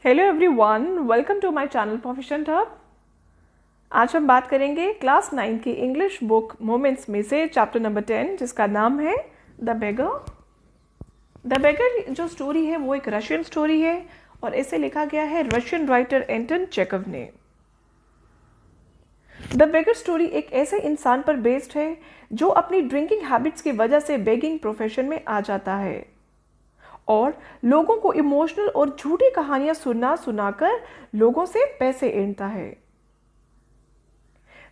Hello everyone, welcome to my channel proficient hub. आज हम बात करेंगे क्लास 9 की इंग्लिश बुक मोमेंट्स में से चैप्टर नंबर 10, जिसका नाम है द बेगर। द बेगर जो स्टोरी है वो एक रशियन स्टोरी है और इसे लिखा गया है रशियन राइटर एंटन चेखव ने। द बेगर स्टोरी एक ऐसे इंसान पर बेस्ड है जो अपनी ड्रिंकिंग हैबिट्स की वजह से बेगिंग प्रोफेशन में आ जाता है और लोगों को इमोशनल और झूठी कहानियां सुनाकर लोगों से पैसे एंडता है।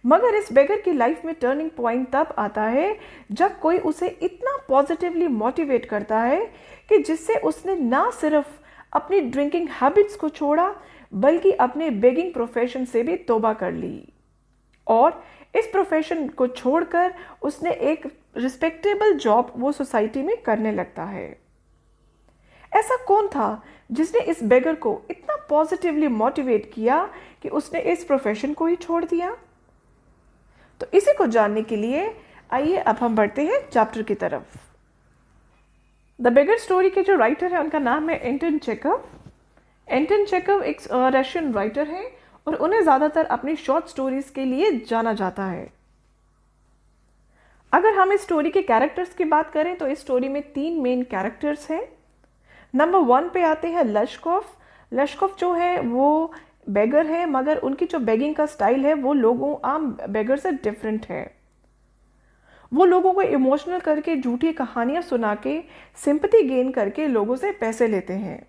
मगर इस बेगर की लाइफ में टर्निंग पॉइंट तब आता है जब कोई उसे इतना पॉजिटिवली मोटिवेट करता है कि जिससे उसने ना सिर्फ अपनी ड्रिंकिंग हैबिट्स को छोड़ा बल्कि अपने बेगिंग प्रोफेशन से भी तौबा कर ली और इस प्रोफेशन को छोड़कर उसने एक रिस्पेक्टेबल जॉब वो सोसाइटी में करने लगता है। ऐसा कौन था जिसने इस बेगर को इतना पॉजिटिवली मोटिवेट किया कि उसने इस प्रोफेशन को ही छोड़ दिया? तो इसी को जानने के लिए आइए अब हम बढ़ते हैं चैप्टर की तरफ। द बेगर स्टोरी के जो राइटर है उनका नाम है एंटन चेखव। एंटन चेखव एक रशियन राइटर है और उन्हें ज़्यादातर अपनी शॉर्ट स्टोरीज के लिए जाना जाता है। अगर हम इस स्टोरी के कैरेक्टर्स की बात करें तो इस स्टोरी में 3 मेन कैरेक्टर्स हैं। नंबर 1 पे आते हैं लश्कोफ। लश्कोफ जो है वो बेगर है, मगर उनकी जो बेगिंग का स्टाइल है वो लोगों आम बेगर से डिफरेंट है। वो लोगों को इमोशनल करके झूठी कहानियां सुना के सिंपैथी गेन करके लोगों से पैसे लेते हैं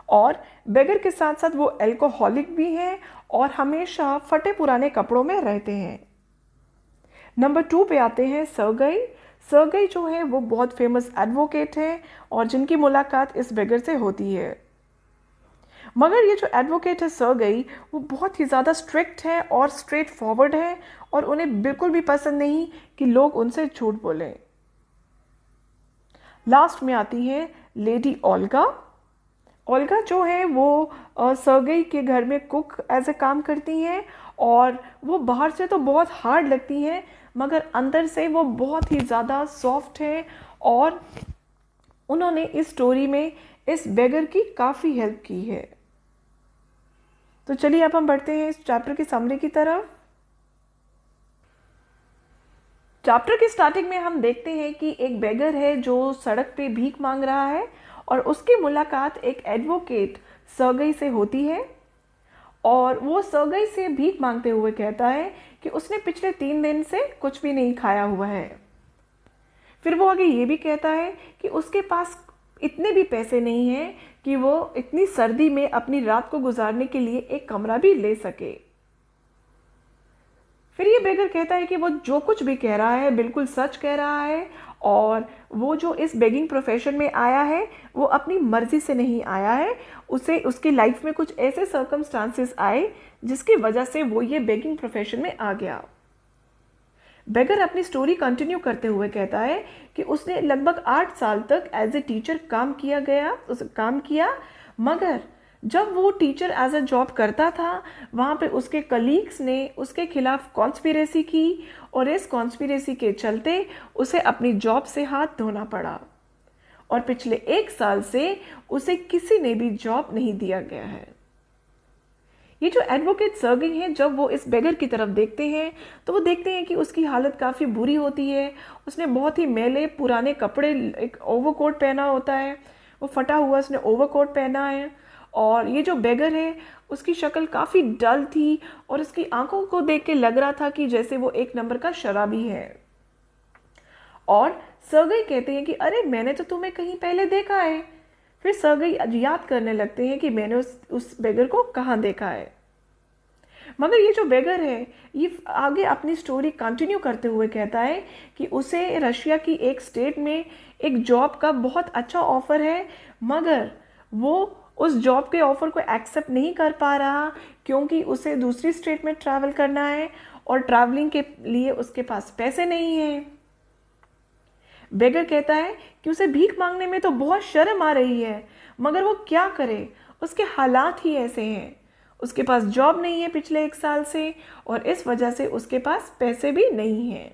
और बेगर के साथ साथ वो एल्कोहलिक भी हैं और हमेशा फटे पुराने कपड़ों में रहते हैं। नंबर 2 पे आते हैं सर्गेई। सर्गेई जो है वो बहुत फेमस एडवोकेट हैं और जिनकी मुलाकात इस बेगर से होती है। मगर ये जो एडवोकेट है सर्गेई, वो बहुत ही ज़्यादा स्ट्रिक्ट है और स्ट्रेट फॉरवर्ड है और उन्हें बिल्कुल भी पसंद नहीं कि लोग उनसे झूठ बोलें। लास्ट में आती है लेडी ओल्गा। ओल्गा जो है वो सर्गेई के घर में कुक एज ए काम करती हैं और वो बाहर से तो बहुत हार्ड लगती हैं मगर अंदर से वो बहुत ही ज़्यादा सॉफ्ट है और उन्होंने इस स्टोरी में इस बेगर की काफ़ी हेल्प की है। तो चलिए अब हम बढ़ते हैं इस चैप्टर की समरी की तरफ। चैप्टर की स्टार्टिंग में हम देखते हैं कि एक बेगर है जो सड़क पे भीख मांग रहा है और उसकी मुलाकात एक एडवोकेट सर्गेई से होती है और वो सर्गेई से भीख मांगते हुए कहता है कि उसने पिछले 3 दिन से कुछ भी नहीं खाया हुआ है। फिर वो आगे ये भी कहता है कि उसके पास इतने भी पैसे नहीं हैं कि वो इतनी सर्दी में अपनी रात को गुजारने के लिए एक कमरा भी ले सके। फिर ये बेगर कहता है कि वो जो कुछ भी कह रहा है बिल्कुल सच कह रहा है और वो जो इस बेगिंग प्रोफेशन में आया है वो अपनी मर्जी से नहीं आया है, उसे उसकी लाइफ में कुछ ऐसे सर्कमस्टांसेस आए जिसकी वजह से वो ये बेगिंग प्रोफेशन में आ गया। बेगर अपनी स्टोरी कंटिन्यू करते हुए कहता है कि उसने लगभग 8 साल तक एज ए टीचर काम किया मगर जब वो टीचर एज अ जॉब करता था वहाँ पे उसके कलीग्स ने उसके खिलाफ कॉन्स्पिरेसी की और इस कॉन्स्पिरेसी के चलते उसे अपनी जॉब से हाथ धोना पड़ा और पिछले 1 साल से उसे किसी ने भी जॉब नहीं दिया गया है। ये जो एडवोकेट सर्गेई हैं जब वो इस बेगर की तरफ देखते हैं तो वो देखते हैं कि उसकी हालत काफ़ी बुरी होती है। उसने बहुत ही मैले पुराने कपड़े, एक ओवरकोट पहना होता है, वो फटा हुआ उसने ओवरकोट पहना है और ये जो बेगर है उसकी शक्ल काफ़ी डल थी और उसकी आंखों को देख के लग रहा था कि जैसे वो 1 नंबर का शराबी है। और सर्गेई कहते हैं कि अरे मैंने तो तुम्हें कहीं पहले देखा है। फिर सर्गेई याद करने लगते हैं कि मैंने उस बेगर को कहाँ देखा है। मगर ये जो बेगर है ये आगे अपनी स्टोरी कंटिन्यू करते हुए कहता है कि उसे रशिया की एक स्टेट में एक जॉब का बहुत अच्छा ऑफर है मगर वो उस जॉब के ऑफर को एक्सेप्ट नहीं कर पा रहा क्योंकि उसे दूसरी स्टेट में ट्रैवल करना है और ट्रैवलिंग के लिए उसके पास पैसे नहीं हैं। बेगर कहता है कि उसे भीख मांगने में तो बहुत शर्म आ रही है मगर वो क्या करे, उसके हालात ही ऐसे हैं। उसके पास जॉब नहीं है पिछले 1 साल से और इस वजह से उसके पास पैसे भी नहीं हैं।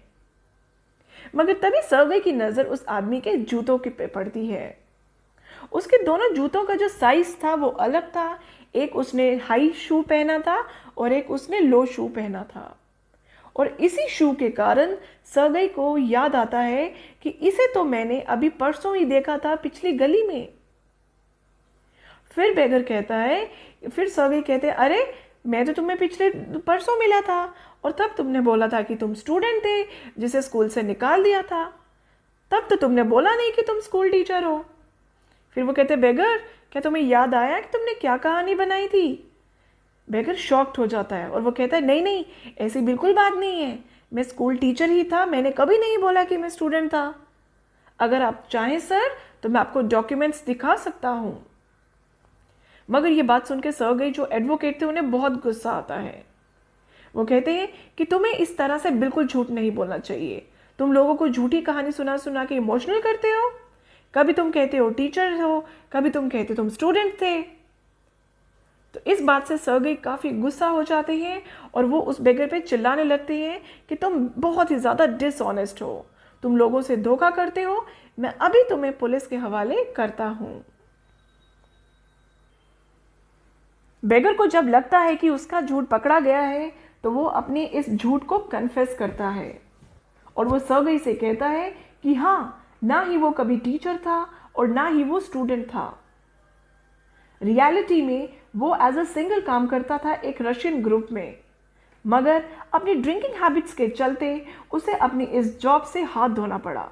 मगर तभी सर्गेई की नज़र उस आदमी के जूतों के पे पड़ती है उसके दोनों जूतों का जो साइज था वो अलग था। एक उसने हाई शू पहना था और एक उसने लो शू पहना था। और इसी शू के कारण सर्गेई को याद आता है कि इसे तो मैंने अभी परसों ही देखा था पिछली गली में। फिर बेगर कहता है, फिर सर्गेई कहते हैं, अरे मैं तो तुम्हें पिछले परसों मिला था और तब तुमने बोला था कि तुम स्टूडेंट थे जिसे स्कूल से निकाल दिया था। तब तो तुमने बोला नहीं कि तुम स्कूल टीचर हो। फिर वो कहते, बेगर क्या तुम्हें याद आया कि तुमने क्या कहानी बनाई थी? बेगर शॉक्ड हो जाता है और वो कहता है, नहीं नहीं, ऐसी बिल्कुल बात नहीं है, मैं स्कूल टीचर ही था, मैंने कभी नहीं बोला कि मैं स्टूडेंट था। अगर आप चाहें सर तो मैं आपको डॉक्यूमेंट्स दिखा सकता हूं। मगर ये बात सुनकर सर्गेई जो एडवोकेट थे उन्हें बहुत गुस्सा आता है। वो कहते हैं कि तुम्हें इस तरह से बिल्कुल झूठ नहीं बोलना चाहिए। तुम लोगों को झूठी कहानी सुना सुना के इमोशनल करते हो। कभी तुम कहते हो टीचर हो, कभी तुम कहते तुम स्टूडेंट थे। तो इस बात से सर्गेई काफ़ी गुस्सा हो जाते हैं और वो उस बेगर पे चिल्लाने लगते हैं कि तुम बहुत ही ज़्यादा डिसऑनेस्ट हो, तुम लोगों से धोखा करते हो, मैं अभी तुम्हें पुलिस के हवाले करता हूं। बेगर को जब लगता है कि उसका झूठ पकड़ा गया है तो वो अपने इस झूठ को कन्फेस करता है और वो सर्गेई से कहता है कि हाँ, ना ही वो कभी टीचर था और ना ही वो स्टूडेंट था। रियलिटी में वो एज अ सिंगल काम करता था एक रशियन ग्रुप में, मगर अपनी ड्रिंकिंग हैबिट्स के चलते उसे अपनी इस जॉब से हाथ धोना पड़ा।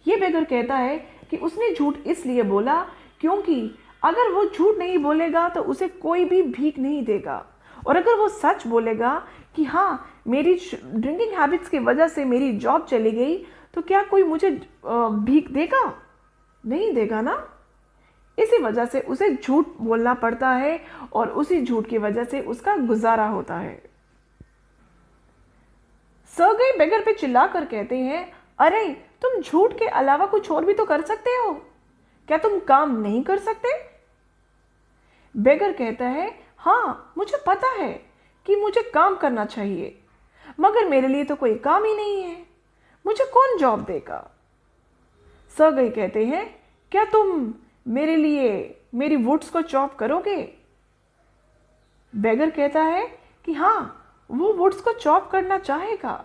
ये बेगर कहता है कि उसने झूठ इसलिए बोला क्योंकि अगर वो झूठ नहीं बोलेगा तो उसे कोई भी भीख नहीं देगा, और अगर वो सच बोलेगा कि हाँ, मेरी ड्रिंकिंग हैबिट्स की वजह से मेरी जॉब चली गई, तो क्या कोई मुझे भीख देगा? नहीं देगा ना। इसी वजह से उसे झूठ बोलना पड़ता है और उसी झूठ की वजह से उसका गुजारा होता है। सर्गेई बेगर पे चिल्लाकर कहते हैं, अरे तुम झूठ के अलावा कुछ और भी तो कर सकते हो, क्या तुम काम नहीं कर सकते? बेगर कहता है, हाँ मुझे पता है कि मुझे काम करना चाहिए, मगर मेरे लिए तो कोई काम ही नहीं है, मुझे कौन जॉब देगा? सर्गेई कहते हैं, क्या तुम मेरे लिए मेरी वुड्स को चॉप करोगे? बेगर कहता है कि हाँ, वो वुड्स को चॉप करना चाहेगा,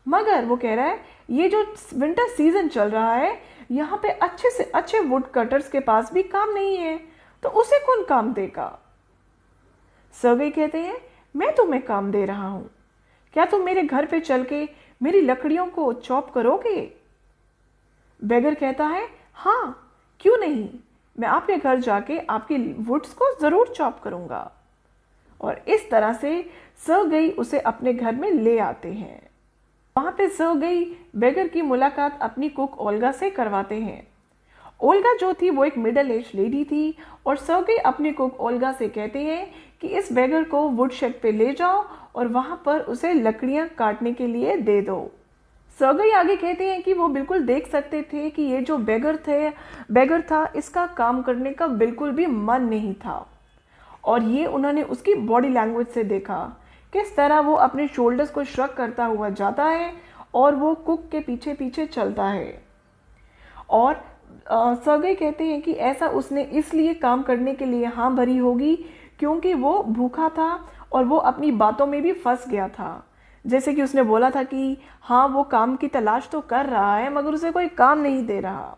मगर वो कह रहा है ये जो विंटर सीजन चल रहा है यहाँ पे अच्छे से अच्छे वुड कटर्स के पास भी काम नहीं है, तो उसे कौन काम देगा? सर्गेई कहते हैं, मैं तुम्हें काम दे रहा हूं, क्या तुम मेरे घर पे चल के मेरी लकड़ियों को चॉप करोगे? बेगर कहता है, हाँ क्यों नहीं, मैं आपके घर जाके आपकी वुड्स को जरूर चॉप करूंगा। और इस तरह से सर्गेई उसे अपने घर में ले आते हैं। वहां पे सर्गेई बेगर की मुलाकात अपनी कुक ओल्गा से करवाते हैं। ओल्गा जो थी वो एक मिडिल एज लेडी थी और सर्गेई अपनी कुक ओल्गा से कहते हैं कि इस बेगर को वुड शेड पे ले जाओ और वहां पर उसे लकड़ियां काटने के लिए दे दो। सर्गेई आगे कहते हैं कि वो बिल्कुल देख सकते थे कि ये जो बेगर था इसका काम करने का बिल्कुल भी मन नहीं था, और ये उन्होंने उसकी बॉडी लैंग्वेज से देखा, किस तरह वो अपने शोल्डर्स को श्रग करता हुआ जाता है और वो कुक के पीछे पीछे चलता है। और सर्गेई कहते हैं कि ऐसा उसने इसलिए काम करने के लिए हाँ भरी होगी क्योंकि वो भूखा था और वो अपनी बातों में भी फंस गया था। जैसे कि उसने बोला था कि हाँ, वो काम की तलाश तो कर रहा है मगर उसे कोई काम नहीं दे रहा।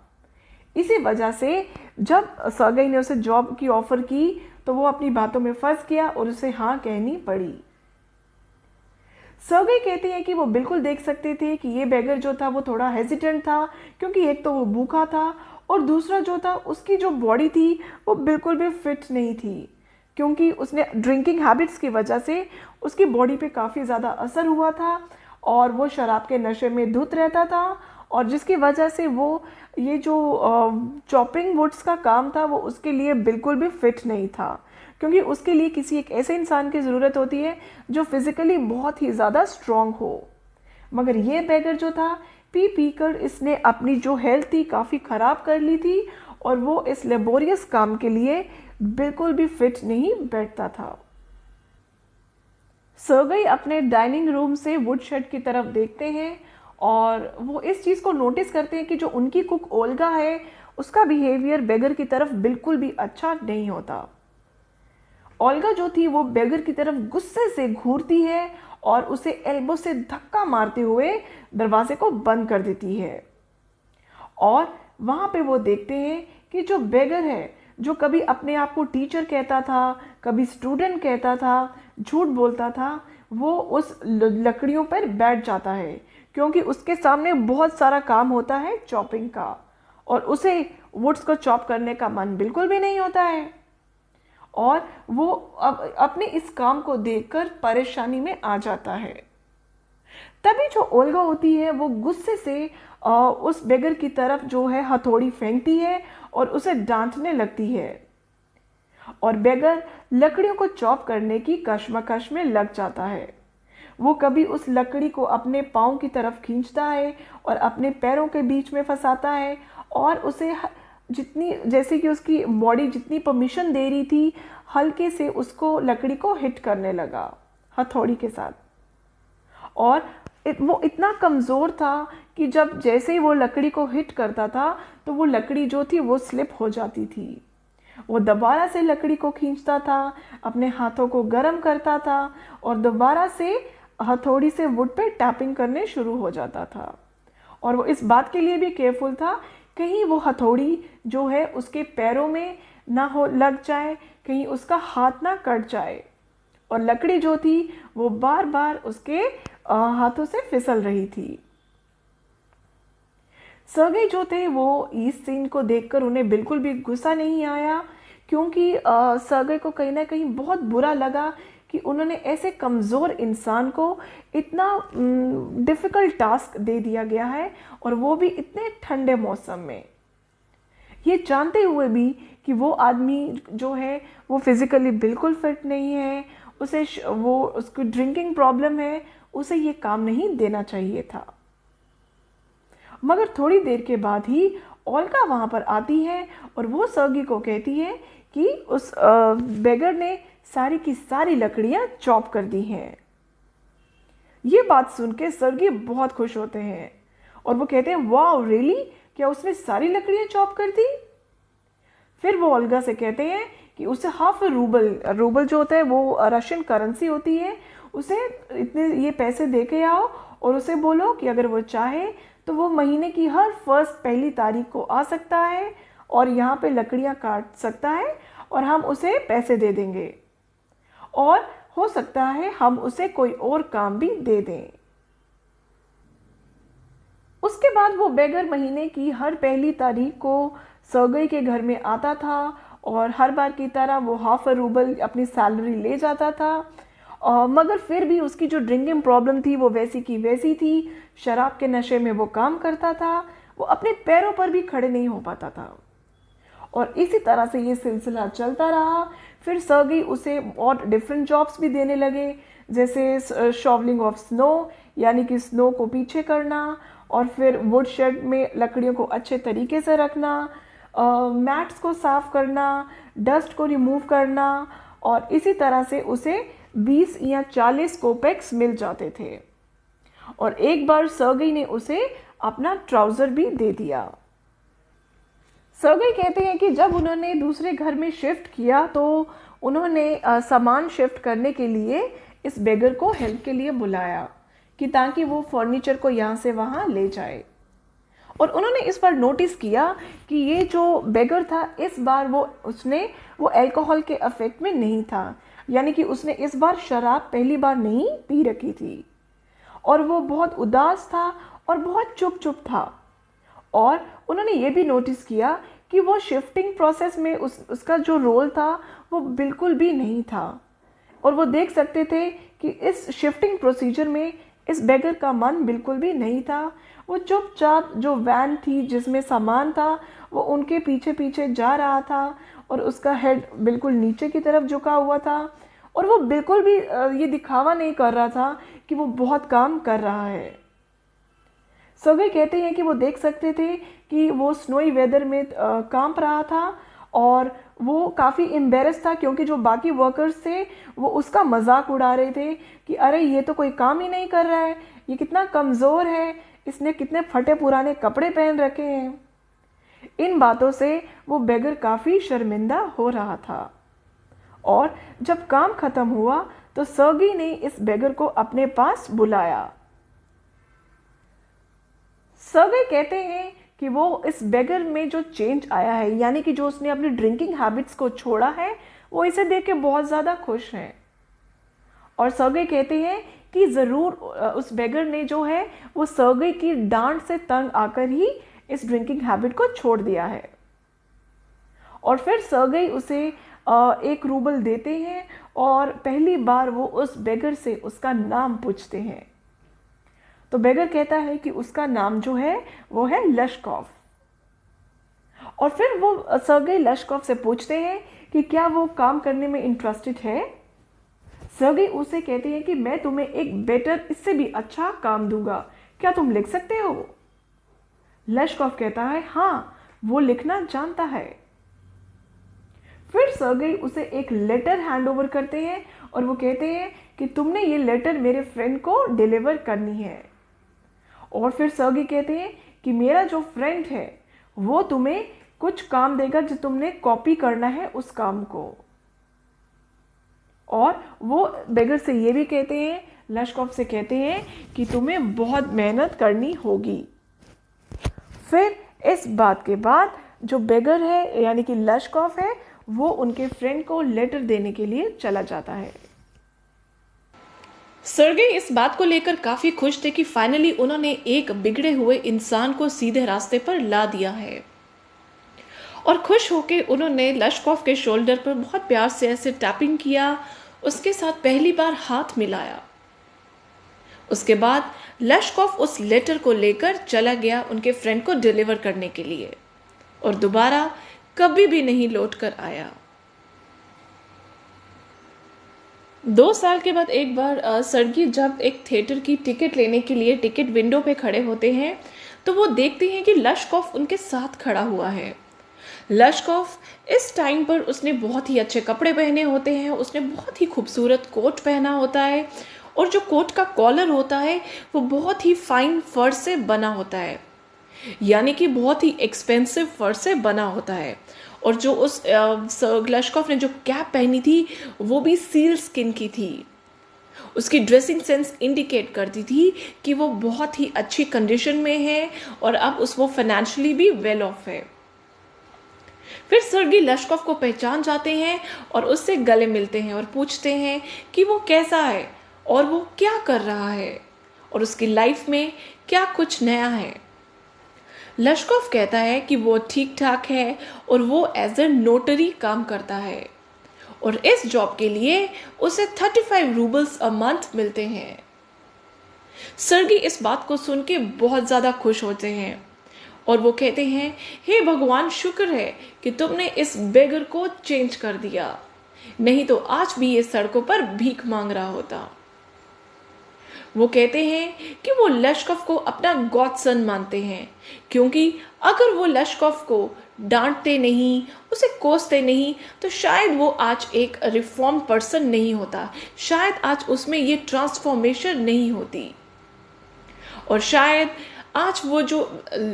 इसी वजह से जब सर्गेई ने उसे जॉब की ऑफर की तो वो अपनी बातों में फंस गया और उसे हाँ कहनी पड़ी। सर्गेई कहते हैं कि वो बिल्कुल देख सकते थे कि ये बेगर जो था वो थोड़ा हेजिटेंट था, क्योंकि एक तो वो भूखा था और दूसरा जो था उसकी जो बॉडी थी वो बिल्कुल भी फिट नहीं थी, क्योंकि उसने ड्रिंकिंग हैबिट्स की वजह से उसकी बॉडी पे काफ़ी ज़्यादा असर हुआ था और वो शराब के नशे में धुत रहता था, और जिसकी वजह से वो ये जो चॉपिंग वुड्स का काम था वो उसके लिए बिल्कुल भी फिट नहीं था, क्योंकि उसके लिए किसी एक ऐसे इंसान की ज़रूरत होती है जो फिज़िकली बहुत ही ज़्यादा स्ट्रॉन्ग हो। मगर ये बेगर जो था पी कर इसने अपनी जो हेल्थ थी काफ़ी ख़राब कर ली थी और वो इस लेबोरियस काम के लिए बिल्कुल भी फिट नहीं बैठता था। सर्गेई अपने डाइनिंग रूम से वुड शेड की तरफ देखते हैं और वो इस चीज़ को नोटिस करते हैं कि जो उनकी कुक ओल्गा है उसका बिहेवियर बेगर की तरफ बिल्कुल भी अच्छा नहीं होता। ओल्गा जो थी वो बेगर की तरफ गुस्से से घूरती है और उसे एल्बो से धक्का मारते हुए दरवाजे को बंद कर देती है। और वहाँ पे वो देखते हैं कि जो बेगर है, जो कभी अपने आप को टीचर कहता था, कभी स्टूडेंट कहता था, झूठ बोलता था, वो उस लकड़ियों पर बैठ जाता है क्योंकि उसके सामने बहुत सारा काम होता है चॉपिंग का, और उसे वुड्स को चॉप करने का मन बिल्कुल भी नहीं होता है। और वो अपने इस काम को देखकर परेशानी में आ जाता है। तभी जो ओल्गा होती है वो गुस्से से उस बेगर की तरफ जो है हथौड़ी फेंकती है और उसे डांटने लगती है, और बेगर लकड़ियों को चॉप करने की कश्मकश में लग जाता है। वो कभी उस लकड़ी को अपने पाँव की तरफ खींचता है और अपने पैरों के बीच में फंसाता है, और उसे जितनी, जैसे कि उसकी बॉडी जितनी परमिशन दे रही थी, हल्के से उसको लकड़ी को हिट करने लगा हथौड़ी के साथ। और वो इतना कमज़ोर था कि जब जैसे ही वो लकड़ी को हिट करता था तो वो लकड़ी जो थी वो स्लिप हो जाती थी। वो दोबारा से लकड़ी को खींचता था, अपने हाथों को गर्म करता था और दोबारा से हथौड़ी से वुड पे टैपिंग करने शुरू हो जाता था। और वो इस बात के लिए भी केयरफुल था कहीं वो हथौड़ी जो है उसके पैरों में ना हो लग जाए, कहीं उसका हाथ ना कट जाए। और लकड़ी जो थी वो बार बार उसके हाथों से फिसल रही थी। सर्गेई जो थे वो इस सीन को देखकर उन्हें बिल्कुल भी गुस्सा नहीं आया, क्योंकि सर्गेई को कहीं ना कहीं बहुत बुरा लगा कि उन्होंने ऐसे कमज़ोर इंसान को इतना डिफ़िकल्ट टास्क दे दिया गया है, और वो भी इतने ठंडे मौसम में, ये जानते हुए भी कि वो आदमी जो है वो फिज़िकली बिल्कुल फिट नहीं है, वो उसको ड्रिंकिंग प्रॉब्लम है, उसे ये काम नहीं देना चाहिए था। मगर थोड़ी देर के बाद ही ओल्गा वहाँ पर आती है और वो सर्गी को कहती है कि उस बेगर ने सारी की सारी लकड़ियाँ चॉप कर दी हैं। ये बात सुन के सर्गी बहुत खुश होते हैं और वो कहते हैं, वाह रियली, क्या उसने सारी लकड़ियाँ चॉप कर दी? फिर वो ओल्गा से कहते हैं कि उसे हाफ रूबल, रूबल जो होता है वो रशियन करेंसी होती है, उसे इतने ये पैसे दे के आओ और उसे बोलो कि अगर वो चाहे तो वो महीने की हर पहली तारीख को आ सकता है और यहाँ पे लकड़ियाँ काट सकता है और हम उसे पैसे दे देंगे, और हो सकता है हम उसे कोई और काम भी दे दें। उसके बाद वो बेगर महीने की हर पहली तारीख को सर्गेई के घर में आता था और हर बार की तरह वो हाफ रूबल अपनी सैलरी ले जाता था। मगर फिर भी उसकी जो ड्रिंकिंग प्रॉब्लम थी वो वैसी की वैसी थी। शराब के नशे में वो काम करता था, वो अपने पैरों पर भी खड़े नहीं हो पाता था, और इसी तरह से ये सिलसिला चलता रहा। फिर सर्गेई उसे और डिफरेंट जॉब्स भी देने लगे, जैसे शॉवलिंग ऑफ स्नो, यानी कि स्नो को पीछे करना, और फिर वुड शेड में लकड़ियों को अच्छे तरीके से रखना, मैट्स को साफ करना, डस्ट को रिमूव करना, और इसी तरह से उसे 20 या 40 कोपेक्स मिल जाते थे। और एक बार सर्गेई ने उसे अपना ट्राउज़र भी दे दिया। सर्गेई कहते हैं कि जब उन्होंने दूसरे घर में शिफ्ट किया तो उन्होंने सामान शिफ्ट करने के लिए इस बेगर को हेल्प के लिए बुलाया कि ताकि वो फर्नीचर को यहाँ से वहाँ ले जाए। और उन्होंने इस बार नोटिस किया कि ये जो बेगर था इस बार वो अल्कोहल के अफेक्ट में नहीं था, यानी कि उसने इस बार शराब पहली बार नहीं पी रखी थी, और वो बहुत उदास था और बहुत चुप चुप था। और उन्होंने ये भी नोटिस किया कि वो शिफ्टिंग प्रोसेस में उसका जो रोल था वो बिल्कुल भी नहीं था, और वो देख सकते थे कि इस शिफ्टिंग प्रोसीजर में इस बेगर का मन बिल्कुल भी नहीं था। वो चुपचाप जो वैन थी जिसमें सामान था वो उनके पीछे पीछे जा रहा था, और उसका हेड बिल्कुल नीचे की तरफ झुका हुआ था, और वो बिल्कुल भी ये दिखावा नहीं कर रहा था कि वो बहुत काम कर रहा है। सर्गेई कहते हैं कि वो देख सकते थे कि वो स्नोई वेदर में कांप रहा था, और वो काफ़ी एम्बेरस था क्योंकि जो बाकी वर्कर्स थे वो उसका मजाक उड़ा रहे थे कि अरे ये तो कोई काम ही नहीं कर रहा है, ये कितना कमज़ोर है, इसने कितने फटे पुराने कपड़े पहन रखे हैं। इन बातों से वो बेगर काफ़ी शर्मिंदा हो रहा था। और जब काम ख़त्म हुआ तो सर्गी ने इस बेगर को अपने पास बुलाया। सर्गी कहते हैं कि वो इस बेगर में जो चेंज आया है, यानी कि जो उसने अपनी ड्रिंकिंग हैबिट्स को छोड़ा है, वो इसे देख के बहुत ज़्यादा खुश हैं। और सर्गी कहते हैं कि ज़रूर उस बेगर ने जो है वो सर्गी की डांट से तंग आकर ही इस ड्रिंकिंग हैबिट को छोड़ दिया है। और फिर सर्गी उसे 1 रूबल देते हैं और पहली बार वो उस बेगर से उसका नाम पूछते हैं। तो बेगर कहता है कि उसका नाम जो है वो है लश्कॉफ। और फिर वो सर्गी लश्कॉफ से पूछते हैं कि क्या वो काम करने में इंटरेस्टेड है। सर्गी उसे कहते हैं कि मैं तुम्हें एक बेटर, इससे भी अच्छा काम दूंगा, क्या तुम लिख सकते हो। लश्कॉफ कहता है हाँ, वो लिखना जानता है। फिर सर्गी उसे एक लेटर हैंड ओवर करते हैं और वो कहते हैं कि तुमने ये लेटर मेरे फ्रेंड को डिलीवर करनी है। और फिर सर्गी कहते हैं कि मेरा जो फ्रेंड है वो तुम्हें कुछ काम देगा जो तुमने कॉपी करना है उस काम को। और वो बेगर से ये भी कहते हैं, लश्कॉफ से कहते हैं कि तुम्हें बहुत मेहनत करनी होगी। फिर इस बात के बाद जो बेगर है यानी कि लश्कॉफ है, वो उनके फ्रेंड को लेटर देने के लिए चला जाता है। सर्गी इस बात को लेकर काफी खुश थे कि फाइनली उन्होंने एक बिगड़े हुए इंसान को सीधे रास्ते पर ला दिया है। और खुश होकर उन्होंने लश्कॉफ के शोल्डर पर बहुत प्यार से ऐसे टैपिंग किया, उसके साथ पहली बार हाथ मिलाया। उसके बाद लश्कॉफ उस लेटर को लेकर चला गया उनके फ्रेंड को डिलीवर करने के लिए और दोबारा कभी भी नहीं लौट कर आया। 2 साल के बाद एक बार सर्गी जब एक थिएटर की टिकट लेने के लिए टिकट विंडो पे खड़े होते हैं तो वो देखते हैं कि लश्कॉफ उनके साथ खड़ा हुआ है। लश्कॉफ इस टाइम पर उसने बहुत ही अच्छे कपड़े पहने होते हैं, उसने बहुत ही खूबसूरत कोट पहना होता है और जो कोट का कॉलर होता है वो बहुत ही फाइन फर से बना होता है, यानी कि बहुत ही एक्सपेंसिव फर से बना होता है। और जो उस लश्कॉफ ने जो कैप पहनी थी वो भी सील स्किन की थी। उसकी ड्रेसिंग सेंस इंडिकेट करती थी कि वो बहुत ही अच्छी कंडीशन में है और अब वो फाइनेंशियली भी वेल ऑफ है। फिर सर्गी लश्कॉफ को पहचान जाते हैं और उससे गले मिलते हैं और पूछते हैं कि वो कैसा है और वो क्या कर रहा है और उसकी लाइफ में क्या कुछ नया है। लश्कॉफ कहता है कि वो ठीक ठाक है और वो एज ए नोटरी काम करता है और इस जॉब के लिए उसे 35 रूबल्स अ मंथ मिलते हैं। सर्गी इस बात को सुन के बहुत ज़्यादा खुश होते हैं और वो कहते हैं, हे भगवान, शुक्र है कि तुमने इस बेगर को चेंज कर दिया, नहीं तो आज भी ये सड़कों पर भीख मांग रहा होता। वो कहते हैं कि वो लश्कॉफ को अपना गॉड सन मानते हैं, क्योंकि अगर वो लश्कॉफ को डांटते नहीं, उसे कोसते नहीं, तो शायद वो आज एक रिफॉर्म पर्सन नहीं होता, शायद आज उसमें ये ट्रांसफॉर्मेशन नहीं होती और शायद आज वो जो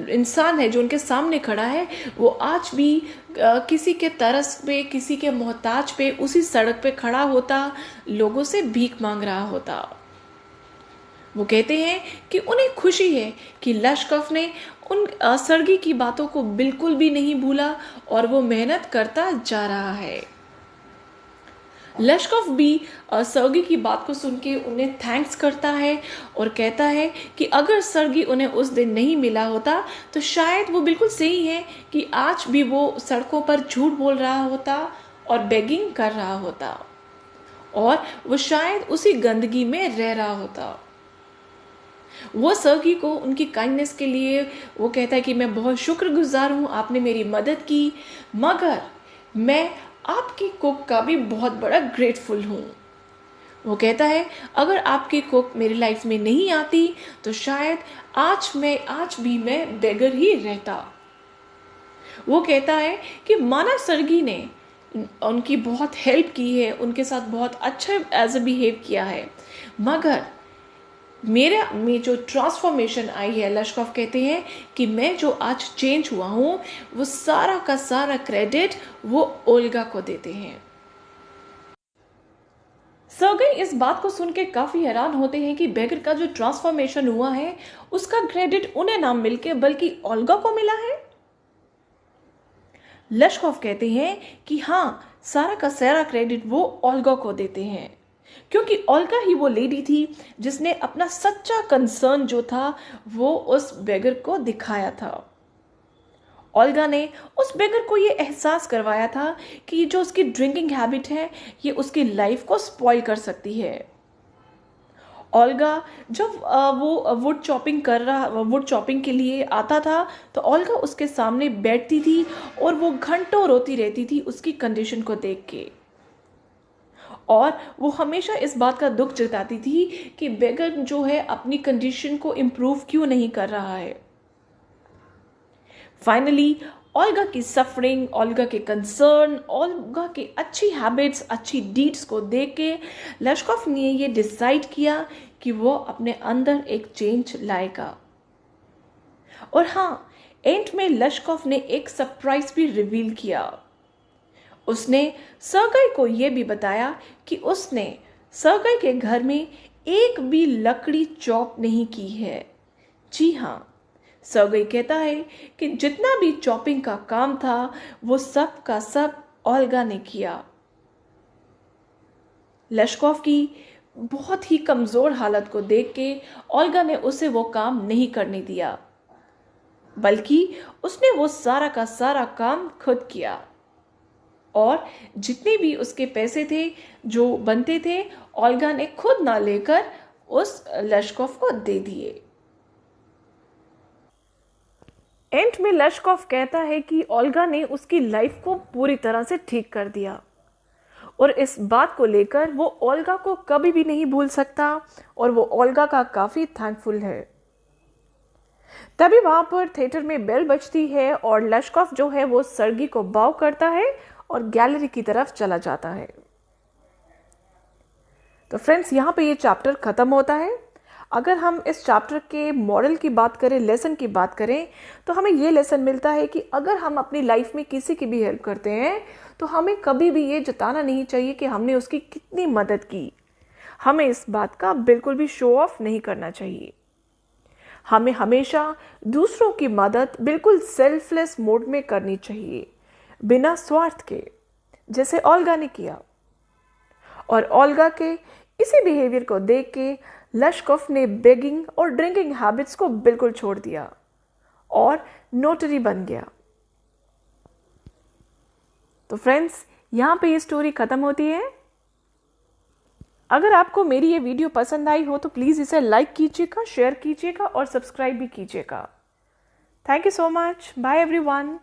इंसान है जो उनके सामने खड़ा है वो आज भी किसी के तरस पे, किसी के मोहताज पे उसी सड़क पे खड़ा होता, लोगों से भीख मांग रहा होता। वो कहते हैं कि उन्हें खुशी है कि लश्कॉफ ने उन सर्गी की बातों को बिल्कुल भी नहीं भूला और वो मेहनत करता जा रहा है। लश्कॉफ भी सर्गी की बात को सुन के उन्हें थैंक्स करता है और कहता है कि अगर सर्गी उन्हें उस दिन नहीं मिला होता तो शायद वो बिल्कुल सही है कि आज भी वो सड़कों पर झूठ बोल रहा होता और बेगिंग कर रहा होता और वो शायद उसी गंदगी में रह रहा होता। वो सर्गी को उनकी काइंडनेस के लिए वो कहता है कि मैं बहुत शुक्रगुजार हूँ, आपने मेरी मदद की, मगर मैं आपकी कुक का भी बहुत बड़ा ग्रेटफुल हूँ। वो कहता है अगर आपकी कुक मेरी लाइफ में नहीं आती तो शायद आज भी मैं बेगर ही रहता। वो कहता है कि माना सर्गी ने उनकी बहुत हेल्प की है, उनके साथ बहुत अच्छा एज ए बिहेव किया है, मगर मेरे में जो ट्रांसफॉर्मेशन आई है, लशकॉफ कहते हैं कि मैं जो आज चेंज हुआ हूँ वो सारा का सारा क्रेडिट वो ओल्गा को देते हैं। सर्गेई इस बात को सुन के काफी हैरान होते हैं कि बेगर का जो ट्रांसफॉर्मेशन हुआ है उसका क्रेडिट उन्हें ना मिलके बल्कि ओल्गा को मिला है। लशकॉफ कहते हैं कि हाँ, सारा का सारा क्रेडिट वो ओल्गा को देते हैं, क्योंकि ओल्गा ही वो लेडी थी जिसने अपना सच्चा कंसर्न जो था वो उस बेगर को दिखाया था। ओल्गा ने उस बेगर को ये एहसास करवाया था कि जो उसकी ड्रिंकिंग हैबिट है ये उसकी लाइफ को स्पॉइल कर सकती है। ओल्गा जब वो वुड चॉपिंग के लिए आता था तो ओल्गा उसके सामने बैठती थी और वो घंटों रोती रहती थी उसकी कंडीशन को देख के, और वो हमेशा इस बात का दुख जताती थी कि बेगर जो है अपनी कंडीशन को इम्प्रूव क्यों नहीं कर रहा है। फाइनली ओल्गा की सफरिंग, ओल्गा के कंसर्न, ओल्गा की अच्छी हैबिट्स, अच्छी डीड्स को देख के लशकॉफ ने ये डिसाइड किया कि वो अपने अंदर एक चेंज लाएगा। और हाँ, एंड में लशकॉफ ने एक सरप्राइज भी रिवील किया। उसने सर्गेई को यह भी बताया कि उसने सर्गेई के घर में एक भी लकड़ी चॉप नहीं की है। जी हाँ, सर्गेई कहता है कि जितना भी चॉपिंग का काम था वो सब का सब ओल्गा ने किया। लशकॉफ की बहुत ही कमजोर हालत को देख के ओल्गा ने उसे वो काम नहीं करने दिया, बल्कि उसने वो सारा का सारा काम खुद किया, और जितने भी उसके पैसे थे जो बनते थे ओल्गा ने खुद ना लेकर उस लशकॉफ को दे दिए। एंड में लशकॉफ कहता है कि ओल्गा ने उसकी लाइफ को पूरी तरह से ठीक कर दिया, और इस बात को लेकर वो ओल्गा को कभी भी नहीं भूल सकता और वो ओल्गा का काफी थैंकफुल है। तभी वहां पर थिएटर में बेल बजती है और लशकॉफ जो है वो सर्गी को बाव करता है और गैलरी की तरफ चला जाता है। तो फ्रेंड्स, यहाँ पे ये चैप्टर खत्म होता है। अगर हम इस चैप्टर के मॉरल की बात करें, लेसन की बात करें, तो हमें ये लेसन मिलता है कि अगर हम अपनी लाइफ में किसी की भी हेल्प करते हैं तो हमें कभी भी ये जताना नहीं चाहिए कि हमने उसकी कितनी मदद की। हमें इस बात का बिल्कुल भी शो ऑफ नहीं करना चाहिए। हमें हमेशा दूसरों की मदद बिल्कुल सेल्फलेस मोड में करनी चाहिए, बिना स्वार्थ के, जैसे ओल्गा ने किया। और ओल्गा के इसी बिहेवियर को देख के लशकॉफ ने बेगिंग और ड्रिंकिंग हैबिट्स को बिल्कुल छोड़ दिया और नोटरी बन गया। तो फ्रेंड्स, यहां पे ये स्टोरी खत्म होती है। अगर आपको मेरी ये वीडियो पसंद आई हो तो प्लीज़ इसे लाइक कीजिएगा, शेयर कीजिएगा और सब्सक्राइब भी कीजिएगा। Thank you so much. Bye everyone.